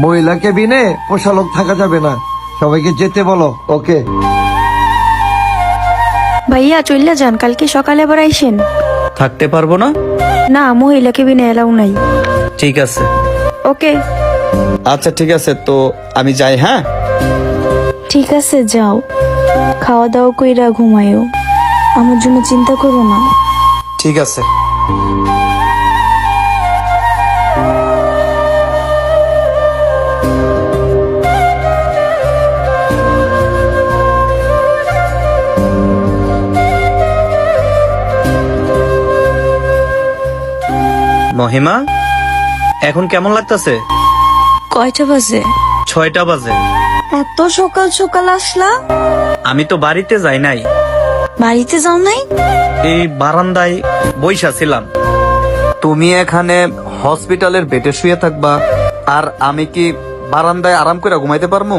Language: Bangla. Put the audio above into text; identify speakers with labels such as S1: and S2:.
S1: মহিলা কেবিনে পোষা লোক থাকা যাবে না, সবাইকে যেতে বলো। ওকে
S2: ভাইয়া চইলা যান, কালকে সকালে আবার আইসেন।
S3: থাকতে পারবো না।
S2: না, মহিলা কেবিনে এলাও নাই।
S3: ঠিক আছে।
S2: ওকে
S3: আচ্ছা ঠিক আছে, তো আমি যাই। হ্যাঁ
S2: ঠিক আছে, যাও, খাওয়া দাওয়া কইরা ঘুমায়ও, আমার জন্য চিন্তা করো না।
S3: ঠিক আছে। মহিমা, এখন কেমন লাগতেছে?
S2: কয়টা বাজে?
S3: 6টা বাজে।
S2: এত সকাল সকাল আসলা?
S3: আমি তো বাড়িতে যাই নাই,
S2: বাড়িতে যাও নাই?
S3: এই বারান্দায় বইসা ছিলাম। তুমি এখানে হসপিটালের বেডে শুয়ে থাকবা, আর আমি কি বারান্দায় আরাম করে ঘুমাইতে পারবো?